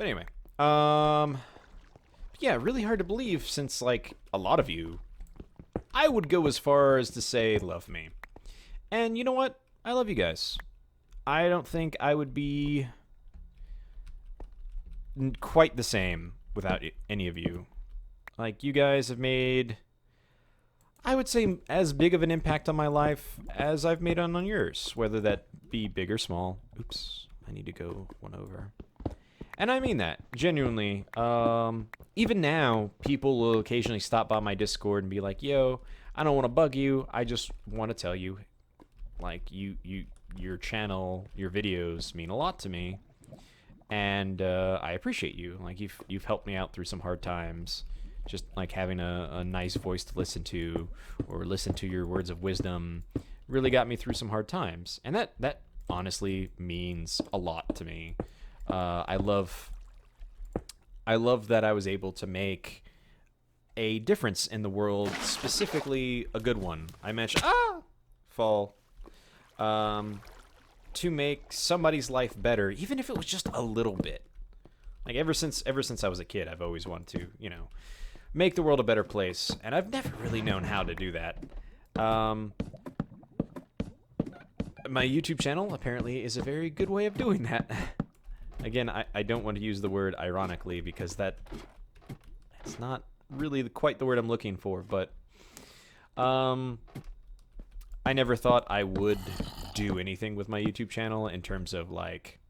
But anyway, yeah, really hard to believe since, like, a lot of you, I would go as far as to say love me. And you know what? I love you guys. I don't think I would be quite the same without any of you. Like, you guys have made, I would say, as big of an impact on my life as I've made on yours, whether that be big or small. Oops, I need to go one over. And I mean that, genuinely. Even now, people will occasionally stop by my Discord and be like, yo, I don't want to bug you, I just want to tell you, like, your channel, your videos mean a lot to me, and I appreciate you. Like, you've helped me out through some hard times. Just like having a nice voice to listen to, or listen to your words of wisdom, really got me through some hard times, and that honestly means a lot to me. I love that I was able to make a difference in the world, specifically a good one. I mentioned fall. To make somebody's life better, even if it was just a little bit. Like, ever since I was a kid, I've always wanted to, make the world a better place, and I've never really known how to do that. My YouTube channel apparently is a very good way of doing that. Again, I don't want to use the word ironically, because it's not really quite the word I'm looking for, but I never thought I would do anything with my YouTube channel in terms of, like,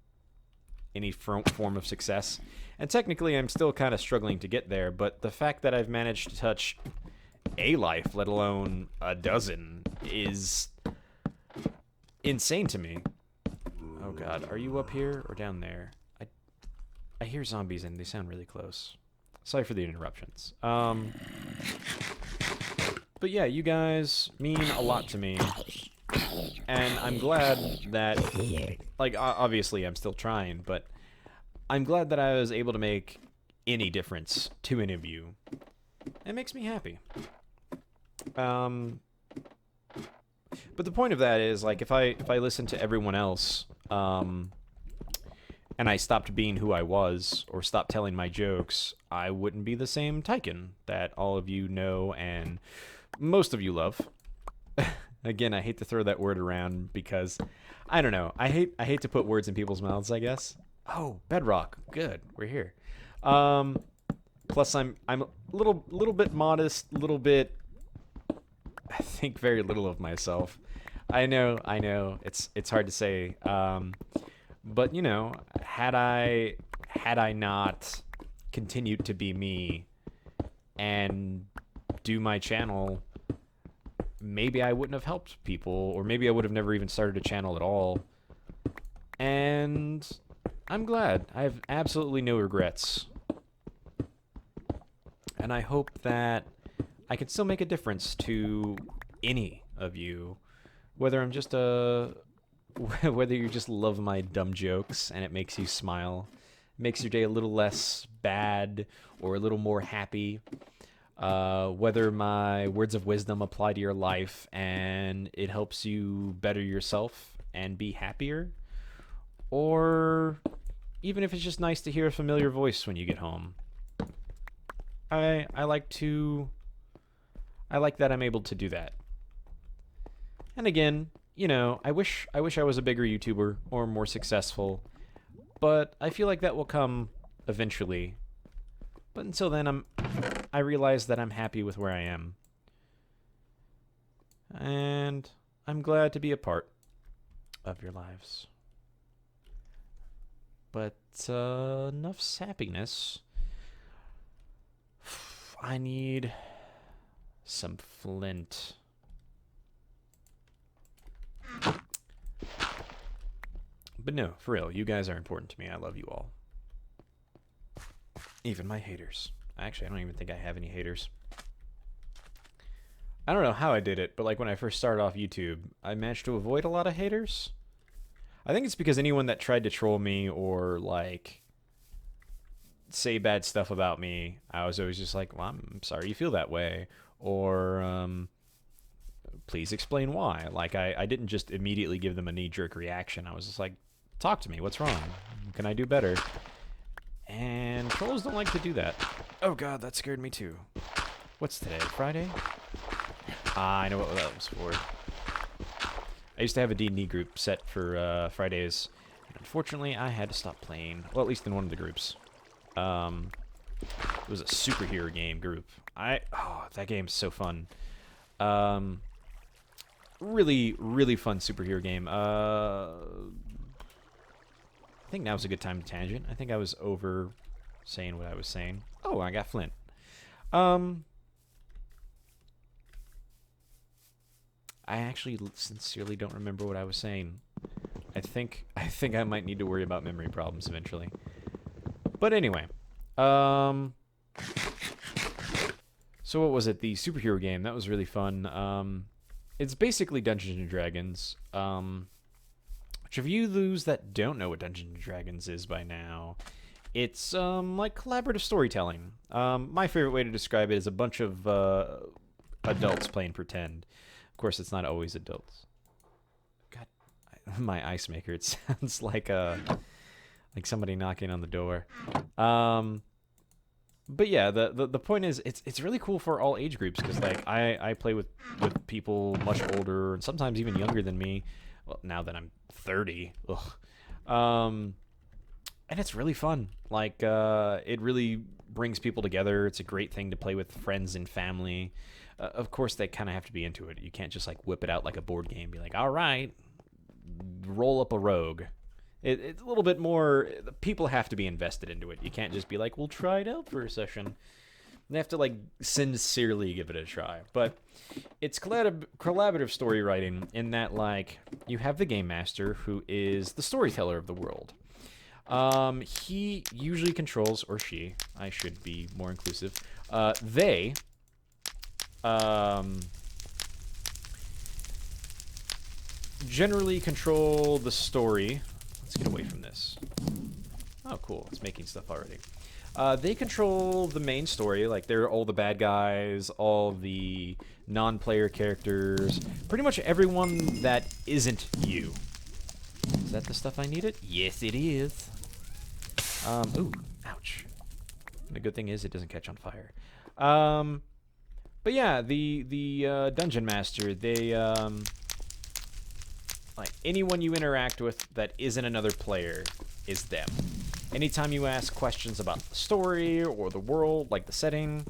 any form of success. And technically, I'm still kind of struggling to get there, but the fact that I've managed to touch a life, let alone a dozen, is insane to me. Oh god, are you up here or down there? I hear zombies and they sound really close. Sorry for the interruptions. But yeah, you guys mean a lot to me, and I'm glad that, like, obviously I'm still trying, but I'm glad that I was able to make any difference to any of you. It makes me happy. But the point of that is, like, if I listen to everyone else, and I stopped being who I was, or stopped telling my jokes, I wouldn't be the same Tyken that all of you know and most of you love. Again, I hate to throw that word around because, I don't know, I hate to put words in people's mouths, I guess. Oh, Bedrock. Good, we're here. Plus, I'm a little bit modest, little bit, I think very little of myself. I know, it's hard to say. But, had I not continued to be me and do my channel, maybe I wouldn't have helped people, or maybe I would have never even started a channel at all. And I'm glad. I have absolutely no regrets. And I hope that I can still make a difference to any of you, whether I'm just whether you just love my dumb jokes and it makes you smile, makes your day a little less bad or a little more happy. Whether my words of wisdom apply to your life and it helps you better yourself and be happier, or even if it's just nice to hear a familiar voice when you get home. I like that I'm able to do that. And again, I wish I was a bigger YouTuber or more successful, but I feel like that will come eventually. But until then, I realize that I'm happy with where I am. And I'm glad to be a part of your lives. But enough sappiness. I need some flint. But no, for real, you guys are important to me. I love you all. Even my haters. Actually, I don't even think I have any haters. I don't know how I did it, but like when I first started off YouTube, I managed to avoid a lot of haters. I think it's because anyone that tried to troll me or like say bad stuff about me, I was always just like, well, I'm sorry you feel that way, or please explain why. Like I didn't just immediately give them a knee-jerk reaction. I was just like, talk to me, what's wrong? Can I do better? And controls don't like to do that. Oh god, that scared me too. What's today? Friday? Ah, I know what that was for. I used to have a D&D group set for Fridays. Unfortunately, I had to stop playing. Well, at least in one of the groups. It was a superhero game group. Oh, that game's so fun. Really, really fun superhero game. I think now's a good time to tangent. I think I was over saying what I was saying. Oh, I got Flint. I actually sincerely don't remember what I was saying. I think I might need to worry about memory problems eventually. But anyway, so what was it? The superhero game. That was really fun. It's basically Dungeons and Dragons. Which of you those that don't know what Dungeons and Dragons is by now, it's like collaborative storytelling. My favorite way to describe it is a bunch of adults playing pretend. Of course, it's not always adults. God, my ice maker. It sounds like somebody knocking on the door. But yeah, the point is, it's really cool for all age groups because like I play with people much older and sometimes even younger than me. Well, now that I'm 30, and it's really fun. Like it really brings people together. It's a great thing to play with friends and family. Of course, they kind of have to be into it. You can't just like whip it out like a board game. Be like, all right, roll up a rogue. It's a little bit more. People have to be invested into it. You can't just be like, we'll try it out for a session. They have to like sincerely give it a try. But it's collaborative story writing in that like you have the game master who is the storyteller of the world. He usually controls, or she, I should be more inclusive. They generally control the story. Let's get away from this. Oh, cool. It's making stuff already. They control the main story. Like, they're all the bad guys, all the non-player characters. Pretty much everyone that isn't you. Is that the stuff I needed? Yes, it is. Ooh, ouch. The good thing is it doesn't catch on fire. But yeah, the Dungeon Master, they, like, anyone you interact with that isn't another player is them. Anytime you ask questions about the story or the world, like the setting,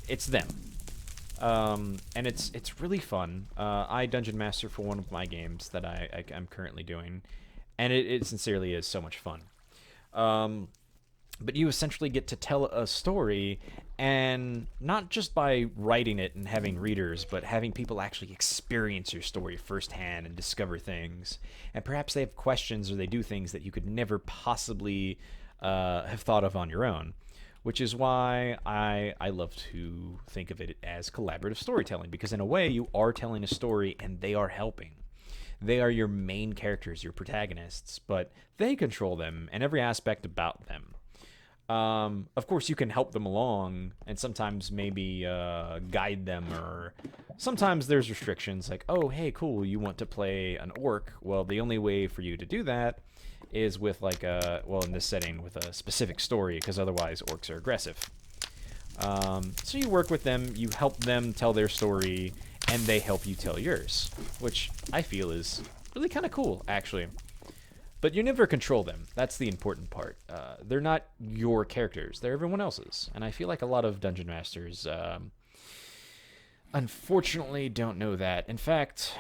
it's them. And it's really fun. I Dungeon Master for one of my games that I'm currently doing, and it sincerely is so much fun. But you essentially get to tell a story, and not just by writing it and having readers, but having people actually experience your story firsthand and discover things. And perhaps they have questions or they do things that you could never possibly have thought of on your own. Which is why I love to think of it as collaborative storytelling, because in a way you are telling a story and they are helping. They are your main characters, your protagonists, but they control them and every aspect about them. Of course, you can help them along and sometimes maybe guide them, or sometimes there's restrictions like, oh, hey, cool, you want to play an orc. Well, the only way for you to do that is with like a, well, in this setting, with a specific story, because otherwise orcs are aggressive. So you work with them, you help them tell their story, and they help you tell yours, which I feel is really kind of cool, actually. But you never control them. That's the important part. They're not your characters. They're everyone else's. And I feel like a lot of Dungeon Masters, unfortunately, don't know that. In fact,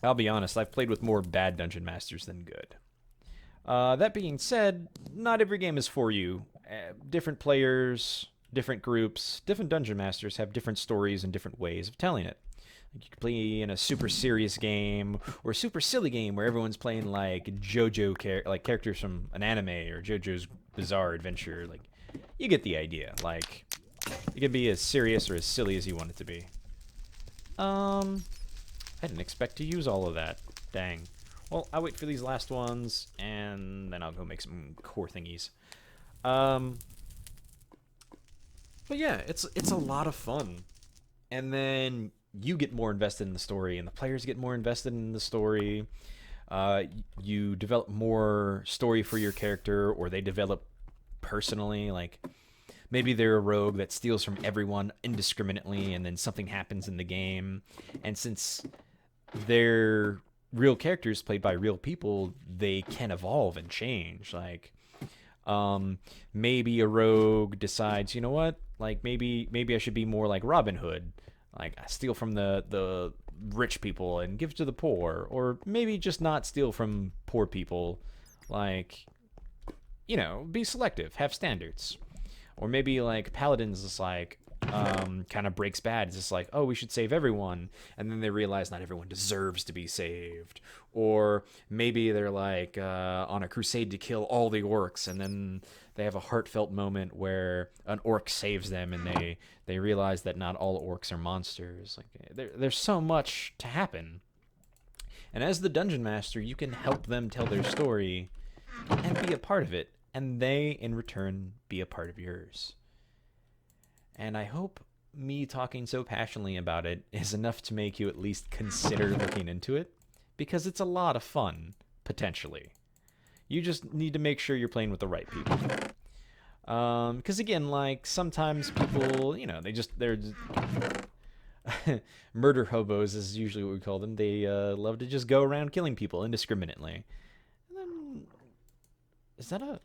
I'll be honest, I've played with more bad Dungeon Masters than good. That being said, not every game is for you. Different players, different groups, different Dungeon Masters have different stories and different ways of telling it. You could play in a super serious game or a super silly game where everyone's playing like JoJo like characters from an anime or JoJo's Bizarre Adventure. Like, you get the idea. Like, it can be as serious or as silly as you want it to be. I didn't expect to use all of that. Dang. Well, I'll wait for these last ones and then I'll go make some core thingies. But yeah, it's a lot of fun. And then you get more invested in the story, and the players get more invested in the story. You develop more story for your character, or they develop personally. Like, maybe they're a rogue that steals from everyone indiscriminately, and then something happens in the game. And since they're real characters played by real people, they can evolve and change. Like, maybe a rogue decides, you know what? Like, maybe I should be more like Robin Hood. Like, I steal from the rich people and give to the poor. Or maybe just not steal from poor people. Like, you know, be selective, have standards. Or maybe like Paladins is like, kind of breaks bad. It's just like, oh, we should save everyone, and then they realize not everyone deserves to be saved. Or maybe they're like on a crusade to kill all the orcs, and then they have a heartfelt moment where an orc saves them, and they realize that not all orcs are monsters. Like, there's so much to happen, and as the dungeon master, you can help them tell their story and be a part of it, and they in return be a part of yours. And I hope me talking so passionately about it is enough to make you at least consider looking into it, because it's a lot of fun, potentially. You just need to make sure you're playing with the right people. Because again, like, sometimes people, you know, they're murder hobos is usually what we call them. They love to just go around killing people indiscriminately. And then, is that a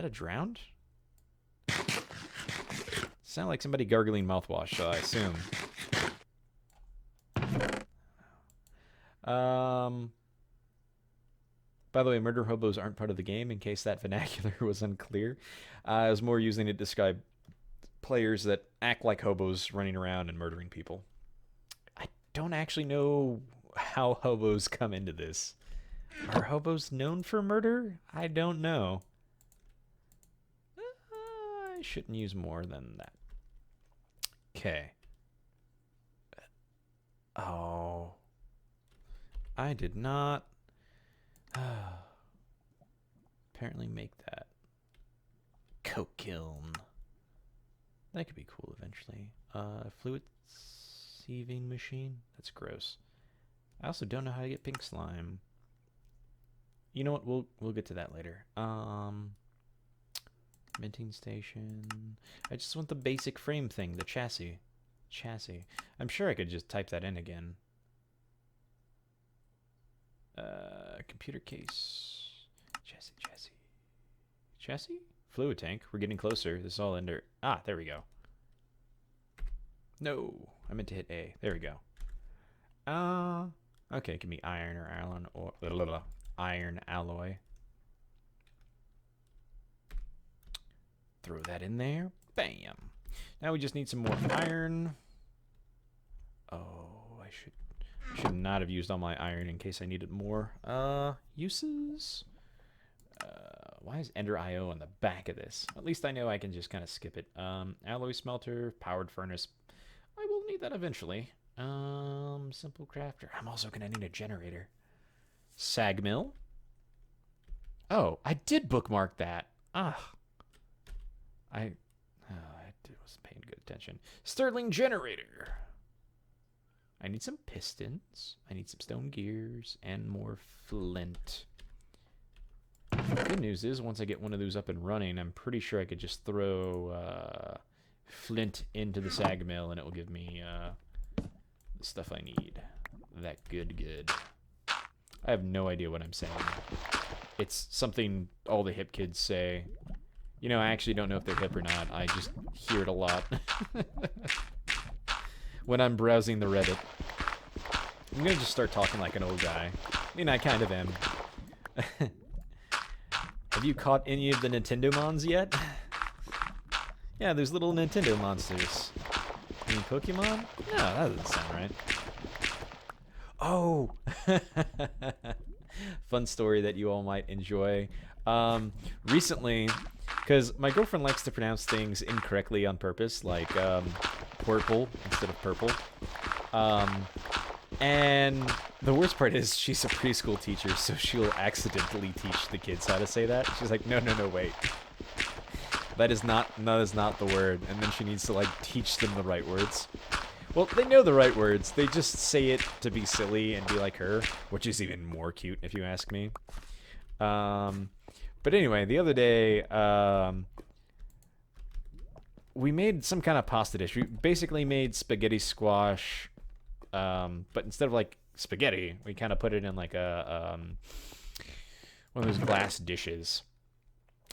drowned? Sound like somebody gargling mouthwash, I assume. By the way, murder hobos aren't part of the game, in case that vernacular was unclear. I was more using it to describe players that act like hobos running around and murdering people. I don't actually know how hobos come into this. Are hobos known for murder? I don't know. I shouldn't use more than that. Okay. Oh. I did not apparently make that. Coke kiln. That could be cool eventually. Fluid sieving machine? That's gross. I also don't know how to get pink slime. You know what? We'll get to that later. Minting station. I just want the basic frame thing, the chassis. I'm sure I could just type that in again. Computer case. Chassis? Fluid tank. We're getting closer. This is all under... Ah, there we go. No, I meant to hit A. There we go. Okay, it can be iron or alloy or iron alloy. Throw that in there. Bam. Now we just need some more iron. Oh, I should not have used all my iron in case I needed more. Uses. Why is Ender IO on the back of this? At least I know I can just kind of skip it. Alloy smelter, powered furnace. I will need that eventually. Simple crafter. I'm also gonna need a generator. Sag mill. Oh, I did bookmark that. I wasn't paying good attention. Sterling generator. I need some pistons. I need some stone gears and more flint. Good news is, once I get one of those up and running, I'm pretty sure I could just throw flint into the sag mill and it will give me the stuff I need. That good. I have no idea what I'm saying. It's something all the hip kids say. You know, I actually don't know if they're hip or not. I just hear it a lot when I'm browsing the Reddit. I'm gonna just start talking like an old guy. I mean, I kind of am. Have you caught any of the Nintendo mons yet? Yeah, there's little Nintendo monsters. Any Pokemon? No, that doesn't sound right. Oh! Fun story that you all might enjoy. Recently, because my girlfriend likes to pronounce things incorrectly on purpose, like purple instead of purple. And the worst part is she's a preschool teacher, so she'll accidentally teach the kids how to say that. She's like, no, wait. That is not the word. And then she needs to, like, teach them the right words. Well, they know the right words. They just say it to be silly and be like her, which is even more cute if you ask me. But anyway, the other day, we made some kind of pasta dish. We basically made spaghetti squash, but instead of like spaghetti, we kind of put it in like a one of those glass dishes.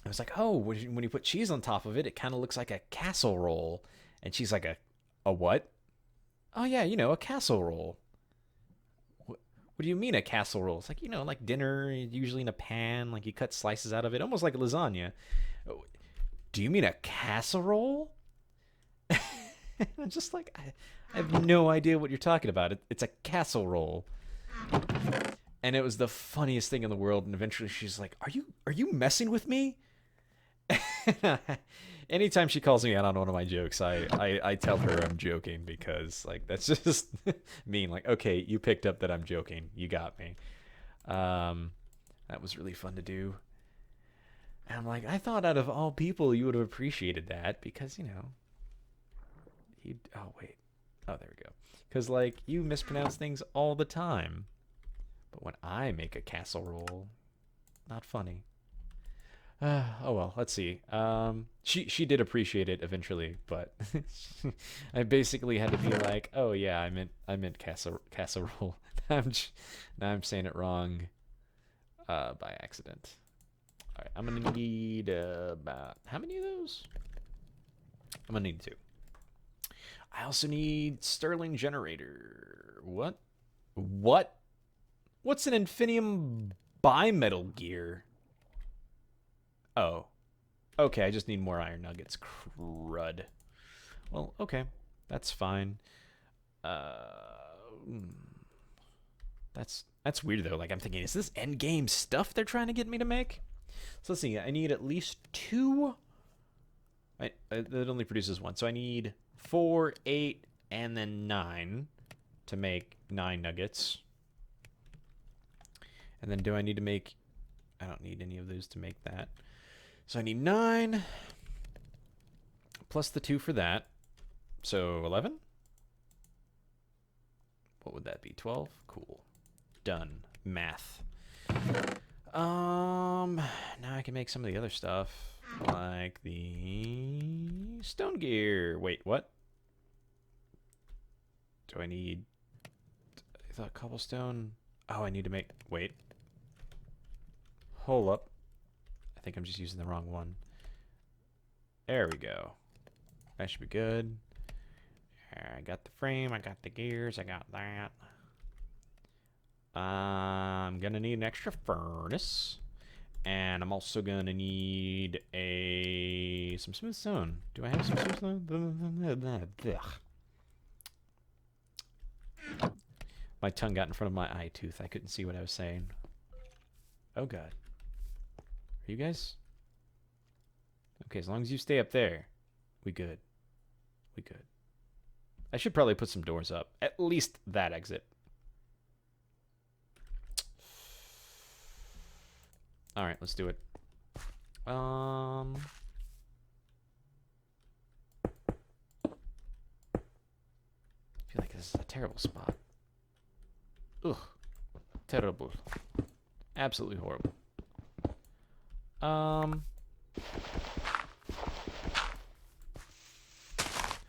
I was like, oh, when you put cheese on top of it, it kind of looks like a casserole. And she's like, a what? Oh yeah, a casserole. What do you mean a casserole? It's like, like dinner, usually in a pan, like you cut slices out of it, almost like a lasagna. Do you mean a casserole? I'm just like, I have no idea what you're talking about. It's a casserole. And it was the funniest thing in the world. And eventually she's like, are you messing with me? Anytime she calls me out on one of my jokes, I tell her I'm joking, because like that's just mean. Like, okay, you picked up that I'm joking. You got me. That was really fun to do. And I'm like, I thought out of all people you would have appreciated that, because oh wait, oh there we go. Because like you mispronounce things all the time, but when I make a casserole, not funny. Oh well, let's see. She did appreciate it eventually, but I basically had to be like, oh yeah, I meant casserole. Now I'm saying it wrong, by accident. All right, I'm gonna need about how many of those? I'm gonna need 2. I also need Sterling generator. What? What's an Infinium bimetal gear? Oh. Okay, I just need more iron nuggets. Crud. Well, okay. That's fine. That's weird, though. Like, I'm thinking, is this endgame stuff they're trying to get me to make? So let's see. I need at least 2. It only produces 1. So I need 4, 8, and then 9 to make 9 nuggets. And then do I need to make... I don't need any of those to make that. So I need 9 plus the 2 for that. So 11? What would that be? 12? Cool. Done. Math. Now I can make some of the other stuff, like the stone gear. Wait, what? Do I need... I thought cobblestone... Oh, I need to make... Wait. Hold up. I think I'm just using the wrong one. There we go. That should be good. I got the frame, I got the gears, I got that. I'm gonna need an extra furnace. And I'm also gonna need some smooth stone. Do I have some smooth stone? My tongue got in front of my eye tooth. I couldn't see what I was saying. Oh god. Are you guys? Okay, as long as you stay up there, we good. We good. I should probably put some doors up. At least that exit. Alright, let's do it. I feel like this is a terrible spot. Ugh. Terrible. Absolutely horrible. How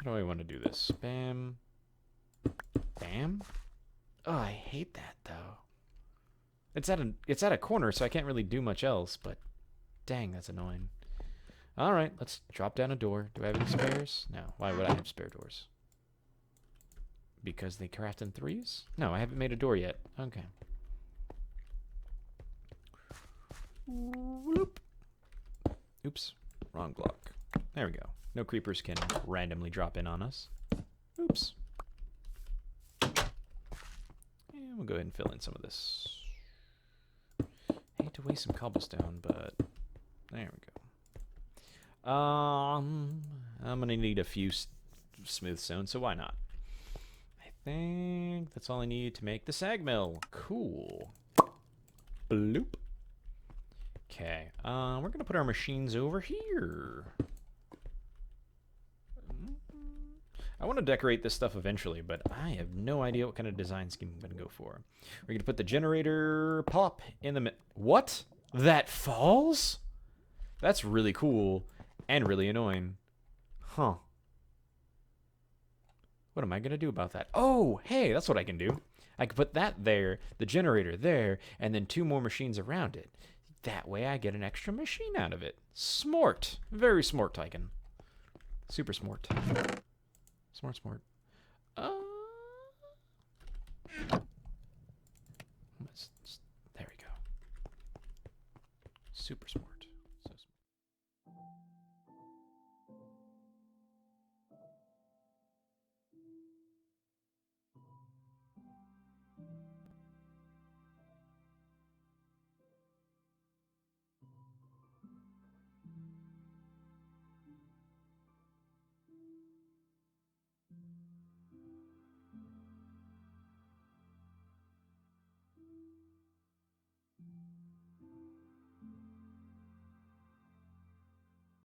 do I want to do this? Bam. Bam? Oh, I hate that, though. It's at a corner, so I can't really do much else, but dang, that's annoying. Alright, let's drop down a door. Do I have any spares? No. Why would I have spare doors? Because they craft in 3s? No, I haven't made a door yet. Okay. Whoop. Oops. Wrong block. There we go. No creepers can randomly drop in on us. Oops. And we'll go ahead and fill in some of this. I hate to waste some cobblestone, but there we go. I'm gonna need a few smooth stone, so why not? I think that's all I need to make the sag mill. Cool. Bloop. Okay, we're gonna put our machines over here. I want to decorate this stuff eventually, but I have no idea what kind of design scheme I'm gonna go for. We're gonna put the generator pop in the what? That falls? That's really cool and really annoying. Huh. What am I going to do about that? Oh, hey, that's what I can do. I can put that there, the generator there, and then 2 more machines around it. That way I get an extra machine out of it. Smart. Very smart, Tyken. Super smart. Smart, smart. There we go. Super smart.